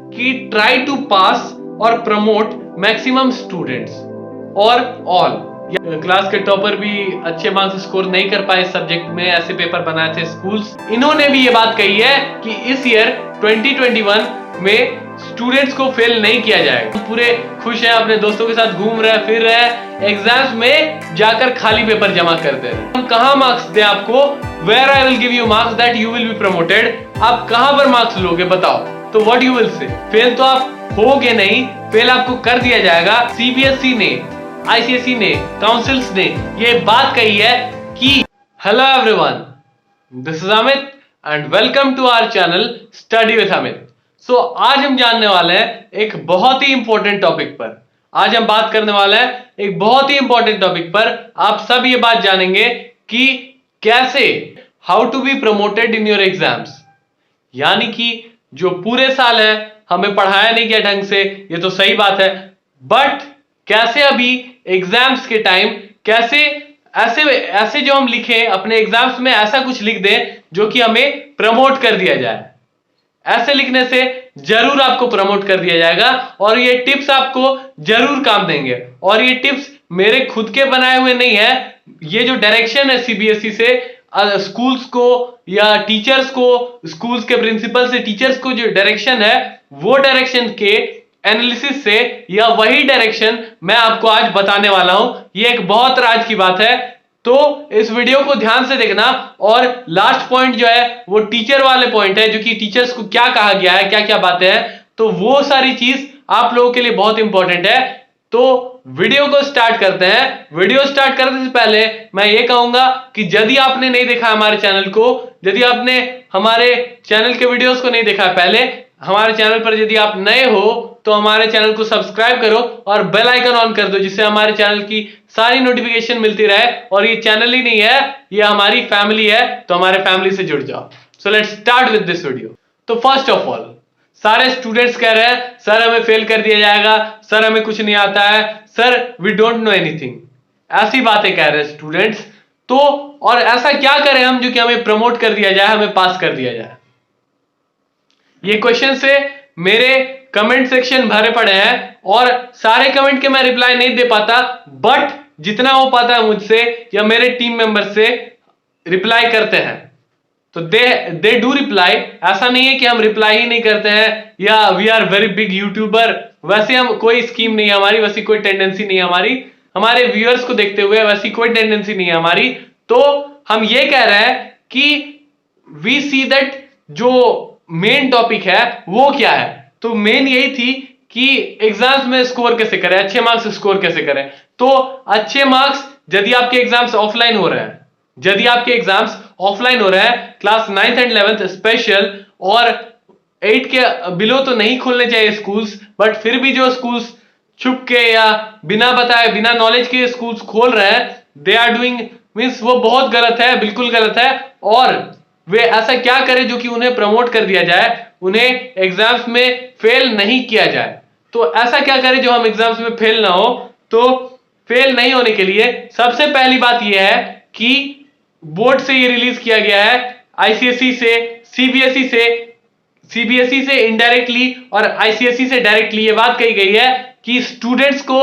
कि try to पास और promote maximum students और ऑल। क्लास के टॉपर भी अच्छे मार्क्स स्कोर नहीं कर पाए सब्जेक्ट में, ऐसे पेपर बनाए थे स्कूल्स। इन्होंने भी ये बात कही है कि इस ईयर 2021 में स्टूडेंट्स को फेल नहीं किया जाएगा। पूरे खुश हैं, अपने दोस्तों के साथ घूम रहे हैं, फिर रहे हैं, एग्जाम्स में जाकर खाली पेपर जमा करते हैं। हम कहां मार्क्स दें आपको? Where I will give you marks that you will be promoted. आप कहां पर मार्क्स लोगे बताओ? तो what you will say? Fail तो आप होगे नहीं, फेल आपको कर दिया जाएगा। सीबीएसई ने, आईसीएसई ने, काउंसिल्स ने ये बात कही है कि hello everyone, this is Amit and welcome to our channel study with Amit. So आज हम जानने वाले हैं एक बहुत ही इंपॉर्टेंट टॉपिक पर। आज हम बात करने वाले हैं एक बहुत ही इंपॉर्टेंट टॉपिक पर। आप सब ये बात जानेंगे कि कैसे how to be promoted in your exams. यानी कि जो पूरे साल है हमें पढ़ाया नहीं गया ढंग से, ये तो सही बात है, बट कैसे अभी एग्जाम्स के टाइम कैसे ऐसे ऐसे जो हम लिखें अपने एग्जाम्स में, ऐसा कुछ लिख दें जो कि हमें प्रमोट कर दिया जाए। ऐसे लिखने से जरूर आपको प्रमोट कर दिया जाएगा और ये टिप्स आपको जरूर काम देंगे। और ये टिप्स मेरे खुद के बनाए हुए नहीं है, ये जो डायरेक्शन है सीबीएसई से स्कूल्स को या टीचर्स को, स्कूल्स के प्रिंसिपल से टीचर्स को जो डायरेक्शन है, वो डायरेक्शन के एनालिसिस से या वही डायरेक्शन मैं आपको आज बताने वाला हूं। ये एक बहुत राज की बात है, तो इस वीडियो को ध्यान से देखना। और लास्ट पॉइंट जो है वो टीचर वाले पॉइंट है, जो कि टीचर्स को क्या कहा गया है, क्या क्या बातें हैं, तो वो सारी चीज आप लोगों के लिए बहुत इंपॉर्टेंट है। तो वीडियो को स्टार्ट करते हैं। वीडियो स्टार्ट करने से पहले मैं ये कहूंगा कि यदि आपने नहीं देखा हमारे चैनल को, यदि आपने हमारे चैनल के वीडियोस को नहीं देखा पहले, हमारे चैनल पर यदि आप नए हो तो हमारे चैनल को सब्सक्राइब करो और बेल आइकन ऑन कर दो, जिससे हमारे चैनल की सारी नोटिफिकेशन मिलती रहे। और ये चैनल ही नहीं है, ये हमारी फैमिली है, तो हमारे फैमिली से जुड़ जाओ। So let's start with this video. तो फर्स्ट ऑफ ऑल, सारे स्टूडेंट्स कह रहे हैं सर हमें फेल कर दिया जाएगा, सर हमें कुछ नहीं आता है, sir we don't know anything. ऐसी बातें कह रहे हैं स्टूडेंट्स। तो और ऐसा क्या करें हम जो कि हमें प्रमोट कर दिया जाए, हमें पास कर दिया जाए? ये क्वेश्चन से मेरे कमेंट सेक्शन भरे पड़े हैं और सारे कमेंट के मैं रिप्लाई नहीं दे पाता, बट जितना हो पाता है मुझसे या मेरे टीम मेंबर से रिप्लाई करते हैं। तो दे डू रिप्लाई। ऐसा नहीं है कि हम रिप्लाई ही नहीं करते हैं या we are very big YouTuber. वैसे हम कोई स्कीम नहीं है हमारी, वैसी कोई टेंडेंसी नहीं है हमारी, हमारे व्यूअर्स को देखते हुए वैसी कोई टेंडेंसी नहीं है हमारी। तो हम ये कह रहे हैं कि वी सी दैट जो मेन टॉपिक है वो क्या है। तो मेन यही थी कि एग्जाम्स में स्कोर कैसे करें, अच्छे मार्क्स स्कोर कैसे करें। तो अच्छे मार्क्स, यदि आपके एग्जाम्स ऑफलाइन हो रहे हैं, यदि आपके एग्जाम्स ऑफलाइन हो रहे हैं, class 9th and 11th special, और 8 के बिलो तो नहीं खुलने चाहिए स्कूल्स, बट फिर भी जो स्कूल्स छुप के या बिना बताए, बिना नॉलेज के स्कूल्स खोल रहे हैं, दे आर डूइंग मींस वो बहुत गलत है, बिल्कुल गलत है। और वे ऐसा क्या करें जो कि उन्हें प्रमोट कर दिया जाए, उन्हें एग्जाम्स में फेल नहीं किया जाए। तो ऐसा क्या करें जो हम एग्जाम्स में फेल ना हो? तो फेल नहीं होने के लिए सबसे पहली बात यह है कि बोर्ड से ये रिलीज किया गया है, आईसीएसई से, सीबीएसई से इनडायरेक्टली और आईसीएसई से डायरेक्टली ये बात कही गई है कि स्टूडेंट्स को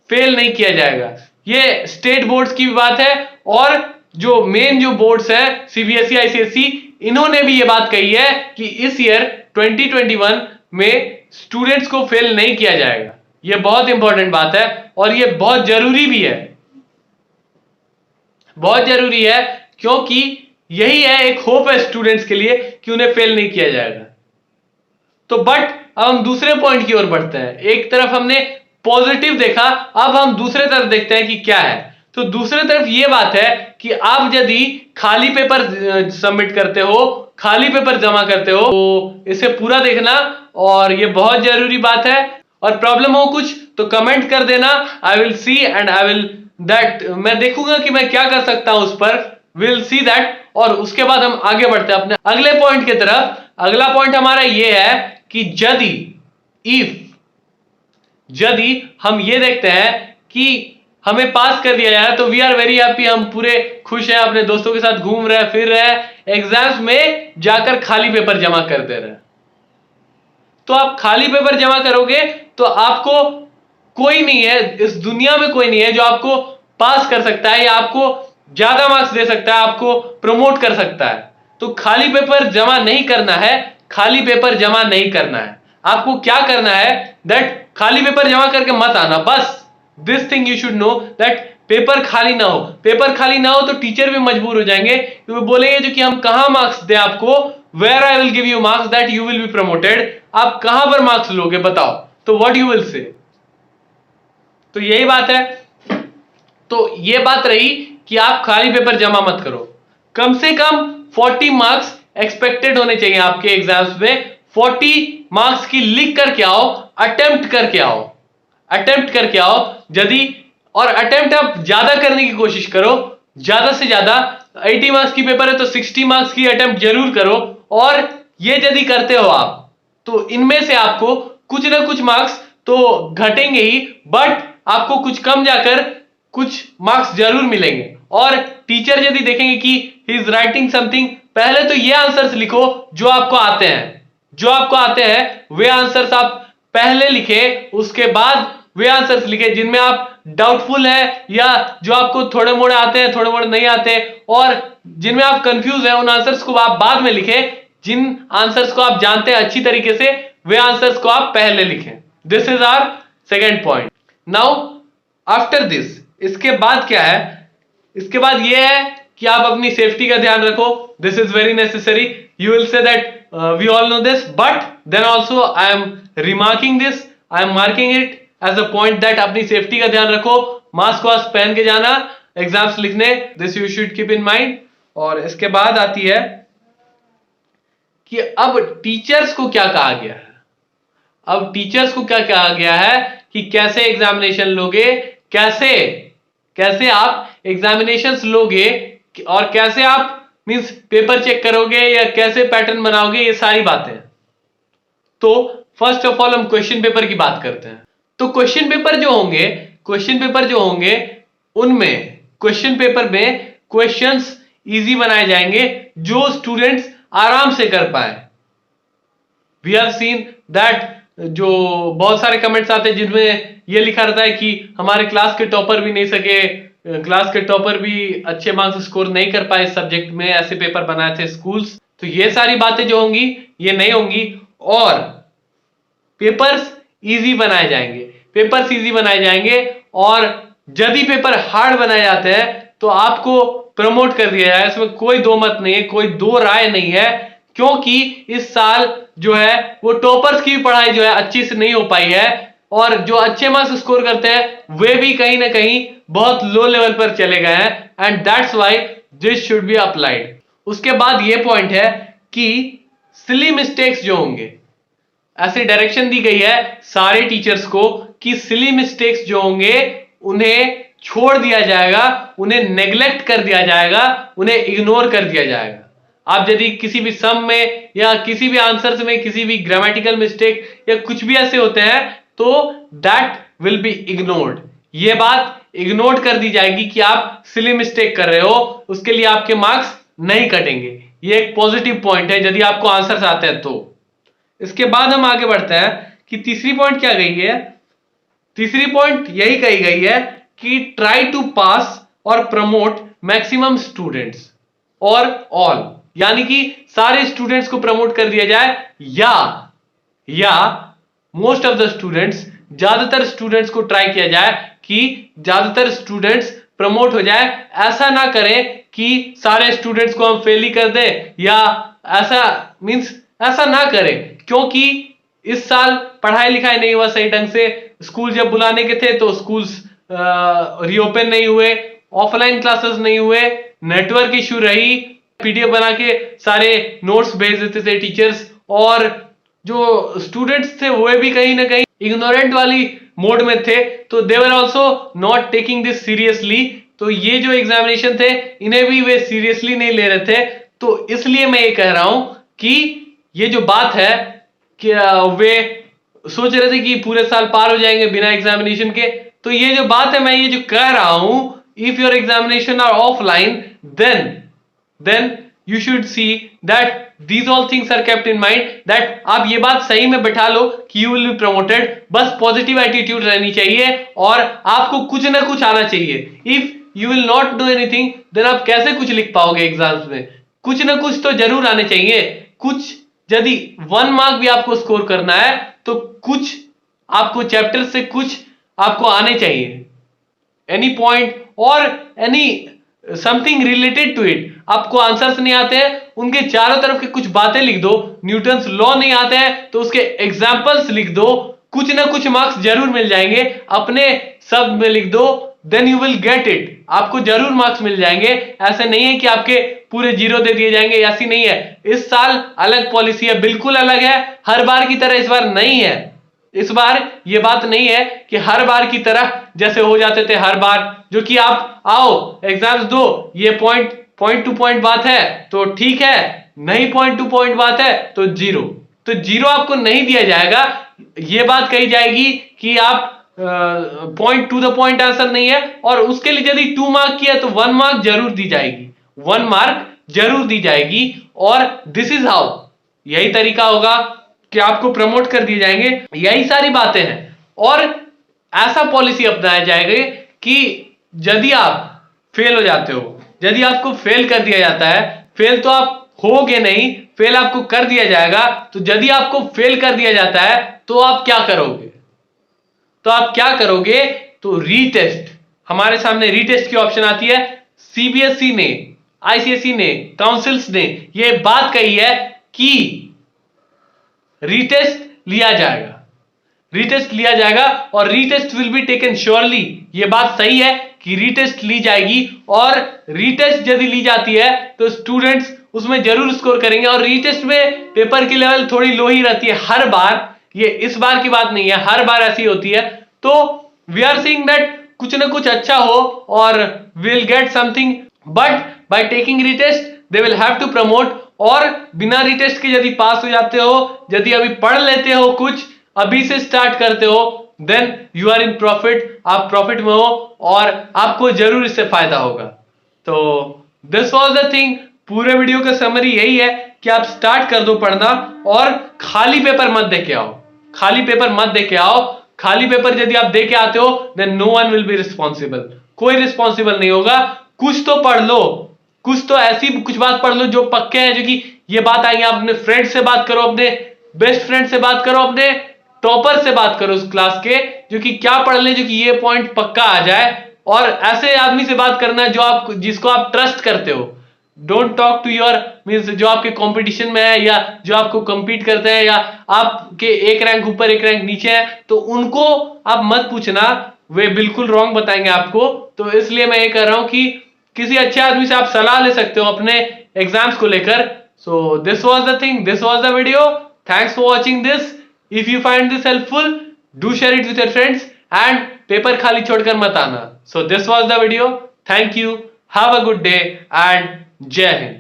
फेल नहीं किया जाएगा। ये स्टेट बोर्ड्स की बात है और जो मेन जो बोर्ड्स है सीबीएसई, आईसीएसई, इन्होंने भी ये बात कही है कि इस ईयर 2021 में स्टूडेंट्स को फेल नहीं किया जाएगा। ये बहुत इंपॉर्टेंट बात है और ये बहुत जरूरी भी है, बहुत जरूरी है, क्योंकि यही है एक होप है स्टूडेंट्स के लिए कि उन्हें फेल नहीं किया जाएगा। तो बट अब हम दूसरे पॉइंट की ओर बढ़ते हैं। एक तरफ हमने पॉजिटिव देखा, अब हम दूसरे तरफ देखते हैं कि क्या है। तो दूसरे तरफ यह बात है कि आप यदि खाली पेपर सबमिट करते हो, खाली पेपर जमा करते हो, तो इसे पूरा देखना और यह बहुत जरूरी बात है। और प्रॉब्लम हो कुछ तो कमेंट कर देना, I will see and I will that, मैं देखूंगा कि मैं क्या कर सकता हूं उस पर, विल सी दैट। और उसके बाद हम आगे बढ़ते हैं अपने अगले पॉइंट की तरफ। अगला पॉइंट हमारा यह है कि यदि हम ये देखते हैं कि हमें पास कर दिया जाए तो वी आर वेरी हैप्पी, हम पूरे खुश हैं, अपने दोस्तों के साथ घूम रहे हैं, फिर रहे हैं, एग्जाम्स में जाकर खाली पेपर जमा कर दे रहे हैं। तो आप खाली पेपर जमा करोगे तो आपको कोई नहीं है, इस दुनिया में कोई नहीं है जो आपको पास कर सकता है या आपको ज्यादा मार्क्स दे सकता है, आपको प्रमोट कर सकता है। तो खाली पेपर जमा नहीं करना है, खाली पेपर जमा नहीं करना है। आपको क्या करना है, दैट खाली पेपर जमा करके मत आना, बस this thing you should know, that paper खाली ना हो। पेपर खाली ना हो तो टीचर भी मजबूर हो जाएंगे, तो वो बोलेंगे जो कि हम कहां मार्क्स दें आपको, where I will give you marks that you will be promoted, आप कहां पर मार्क्स लोगे बताओ, तो व्हाट यू विल से। तो यही बात है। तो ये बात रही कि आप खाली पेपर जमा मत करो। कम से कम 40 मार्क्स एक्सपेक्टेड होने चाहिए आपके एग्जाम्स में। 40 मार्क्स की लिख करके आओ, अटेम्प्ट करके आओ, अटेम्प्ट करके आओ यदि, और अटेम्प्ट आप ज्यादा करने की कोशिश करो, ज्यादा से ज्यादा। 80 मार्क्स की पेपर है तो 60 मार्क्स की अटेम्प्ट जरूर करो। और ये यदि करते हो आप तो इनमें से आपको कुछ ना कुछ मार्क्स तो घटेंगे ही, बट आपको कुछ कम जाकर कुछ मार्क्स जरूर मिलेंगे। और टीचर यदि देखेंगे कि ही इज राइटिंग समथिंग, पहले तो ये आंसर्स लिखो जो आपको आते हैं, जो आपको आते हैं वे आंसर्स आप पहले लिखे, उसके बाद वे आंसर्स लिखे जिनमें आप डाउटफुल है या जो आपको थोड़े मोड़े आते हैं, थोड़े मोड़े नहीं आते, और जिनमें आप कंफ्यूज हैं उन आंसर्स को आप बाद में लिखें। जिन आंसर्स को आप जानते हैं अच्छी तरीके से वे आंसर्स को आप पहले लिखें। This is our second point. Now after this, इसके बाद क्या है, इसके बाद ये है कि आप अपनी सेफ्टी का ध्यान रखो। This is very necessary. You will say that we all know this, but then also I am remarking this, I am marking it as a point that अपनी सेफ्टी का ध्यान रखो। मास्क वास्क पहन के जाना एग्जाम्स लिखने, this you should keep in mind. और इसके बाद आती है कि अब टीचर्स को क्या कहा गया है। अब टीचर्स को क्या कहा गया है कि कैसे एग्जामिनेशन लोगे, कैसे कैसे आप एग्जामिनेशंस लोगे, और कैसे आप मींस पेपर चेक करोगे या कैसे पैटर्न बनाओगे, ये सारी बातें। तो फर्स्ट ऑफ ऑल हम क्वेश्चन पेपर की बात करते हैं। तो क्वेश्चन पेपर जो होंगे, क्वेश्चन पेपर जो होंगे उनमें क्वेश्चन पेपर में क्वेश्चंस इजी बनाए जाएंगे जो स्टूडेंट्स आराम से कर पाए। वी हैव सीन दैट जो बहुत सारे कमेंट्स आते हैं जिनमें ये लिखा रहता है कि हमारे क्लास के टॉपर भी नहीं सके, क्लास के टॉपर भी अच्छे मार्क्स स्कोर नहीं कर पाए इस सब्जेक्ट में, ऐसे पेपर बनाए थे स्कूल्स। तो ये सारी बातें जो होंगी ये नहीं होंगी, और पेपर्स इजी बनाए जाएंगे, पेपर्स इजी बनाए जाएंगे। और यदि पेपर हार्ड बनाए जाते हैं तो आपको प्रमोट कर दिया जाए, इसमें कोई दो मत नहीं है, कोई दो राय नहीं है। क्योंकि इस साल जो है वो टॉपर्स की पढ़ाई जो है अच्छी से नहीं हो पाई है, और जो अच्छे मार्क्स स्कोर करते हैं वे भी कहीं ना कहीं बहुत लो लेवल पर चले गए हैं, and that's why this should be applied. उसके बाद ये पॉइंट है कि सिली मिस्टेक्स जो होंगे, ऐसी डायरेक्शन दी गई है सारे टीचर्स को कि सिली मिस्टेक्स जो होंगे उन्हें छोड़ दिया जाएगा, उन्हें नेग्लेक्ट कर दिया जाएगा, उन्हें इग्नोर कर दिया जाएगा। आप यदि किसी भी सम में या किसी भी आंसर्स में किसी भी ग्रामेटिकल मिस्टेक या कुछ भी ऐसे होते हैं तो दैट विल बी इग्नोर्ड। ये बात इग्नोर कर दी जाएगी कि आप सिली मिस्टेक कर रहे हो, उसके लिए आपके मार्क्स नहीं कटेंगे। ये एक पॉजिटिव पॉइंट है यदि आपको आंसर्स आते हैं तो। इसके बाद हम आगे बढ़ते हैं कि तीसरी पॉइंट क्या गई है। तीसरी पॉइंट यही कही गई है कि ट्राई टू पास और प्रमोट मैक्सिमम स्टूडेंट्स और ऑल, यानी कि सारे स्टूडेंट्स को प्रमोट कर दिया जाए, या मोस्ट ऑफ द स्टूडेंट्स, ज्यादातर स्टूडेंट्स को ट्राई किया जाए कि ज्यादातर स्टूडेंट्स प्रमोट हो जाए। ऐसा ना करें कि सारे स्टूडेंट्स को हम फेल ही कर दें, या ऐसा मींस ऐसा ना करें, क्योंकि इस साल पढ़ाई लिखाई नहीं हुआ सही ढंग से। स्कूल जब बुलाने के थे तो स्कूल्स रीओपन नहीं हुए, ऑफलाइन क्लासेस नहीं हुए, नेटवर्क इश्यू रही, पीडीएफ बना के सारे नोट्स भेज देते थे टीचर्स, और जो स्टूडेंट्स थे वो भी कहीं ना कहीं इग्नोरेंट वाली मोड में थे, तो they were also not taking this seriously. तो ये जो एग्जामिनेशन थे इन्हें भी वे सीरियसली नहीं ले रहे थे। तो इसलिए मैं ये कह रहा हूं कि ये जो बात है कि वे सोच रहे थे कि पूरे साल पार हो जाएंगे बिना एग्जामिनेशन के, तो ये जो बात है मैं ये जो कह रहा हूं, if your examination are offline then you should see that these all things are kept in mind that आप ये बात सही में बैठा लो कि you will be promoted. बस पॉजिटिव एटीट्यूड रहनी चाहिए और आपको कुछ ना कुछ आना चाहिए. If you will not do anything, then आप कैसे कुछ लिख पाओगे एग्जाम्स में? कुछ ना कुछ तो जरूर आने चाहिए. कुछ यदि 1 मार्क भी आपको स्कोर करना है तो कुछ आपको चैप्टर से कुछ आपको आने चाहिए. एनी पॉइंट और any something related to it. आपको आंसर्स नहीं आते हैं, उनके चारों तरफ की कुछ बातें लिख दो. न्यूटन्स लॉ नहीं आते हैं तो उसके एग्जाम्पल्स लिख दो. कुछ ना कुछ मार्क्स जरूर मिल जाएंगे. अपने शब्द में लिख दो, then you will get it. आपको जरूर मार्क्स मिल जाएंगे. ऐसे नहीं है कि आपके पूरे 0 दे दिए जाएंगे, ऐसी नहीं है. इस साल अलग पॉलिसी है, बिल्कुल अलग है. हर बार की तरह इस बार नहीं है. इस बार ये बात नहीं है कि हर बार की तरह जैसे हो जाते थे हर बार, जो कि आप आओ एग्जाम्स दो, ये पॉइंट टू पॉइंट बात है तो ठीक है, नहीं पॉइंट टू पॉइंट बात है तो 0. तो 0 आपको नहीं दिया जाएगा. ये बात कही जाएगी कि आप point two the point answer नहीं है, और उसके लिए यदि 2 मार्क की है तो 1 मार्क जरूर दी जाएगी. 1 मार्क जरूर दी जाएगी. और दिस इज हाउ, यही तरीका होगा कि आपको प्रमोट कर दिए जाएंगे. यही सारी बातें हैं. और ऐसा पॉलिसी अपनाया जाएगा कि यदि आप फेल हो जाते हो, यदि आपको फेल कर दिया जाता है, फेल तो आप होगे नहीं, फेल आपको कर दिया जाएगा. तो यदि आपको फेल कर दिया जाता है तो आप क्या करोगे? तो रीटेस्ट. हमारे सामने रीटेस्ट की ऑप्शन आती है. सीबीएसई ने, आईसीएसई ने, काउंसिल्स ने यह बात कही है कि रीटेस्ट लिया जाएगा और retest will be taken surely. ये बात सही है कि रीटेस्ट ली जाएगी, और रीटेस्ट यदि ली जाती है तो स्टूडेंट्स उसमें जरूर स्कोर करेंगे. और रीटेस्ट में पेपर की लेवल थोड़ी लो ही रहती है हर बार. ये इस बार की बात नहीं है, हर बार ऐसी होती है. तो वी आर सीइंग दैट कुछ ना कुछ अच्छा हो और will get something, but by taking retest they will have to promote. और बिना रीटेस्ट के यदि पास हो जाते हो, यदि अभी पढ़ लेते हो, कुछ अभी से स्टार्ट करते हो, then you are in profit. आप प्रॉफिट में हो और आपको जरूर इससे फायदा होगा. तो दिस वाज द थिंग. पूरे वीडियो का समरी यही है कि आप स्टार्ट कर दो पढ़ना और खाली पेपर मत दे के आओ. खाली पेपर यदि आप दे के आते हो then no one will be responsible. कोई रिस्पॉन्सिबल नहीं होगा. कुछ तो पढ़ लो, कुछ तो ऐसी कुछ बात पढ़ लो जो पक्के हैं, जो कि ये बात आएंगे. आप अपने फ्रेंड से बात करो, अपने बेस्ट फ्रेंड से बात करो, अपने टॉपर से बात करो उस क्लास के, जो कि क्या पढ़ ले, जो कि ये पॉइंट पक्का आ जाए. और ऐसे आदमी से बात करना जिसको आप ट्रस्ट करते हो. Don't talk to your means जो आपके कंपटीशन में है, या जो आपको compete करते हैं, या आपके एक रैंक ऊपर एक रैंक नीचे है, तो उनको आप मत पूछना. वे बिल्कुल रॉन्ग बताएंगे आपको. तो इसलिए मैं ये कह रहा हूं कि किसी अच्छे आदमी से आप सलाह ले सकते हो अपने एग्जाम्स को लेकर. So this was the thing, this was the video. Thanks for watching this. If you find this helpful, do share it with your friends and paper खाली छोड़कर मत आना. So this was the video. Thank you. Have a good day and जय हिंद.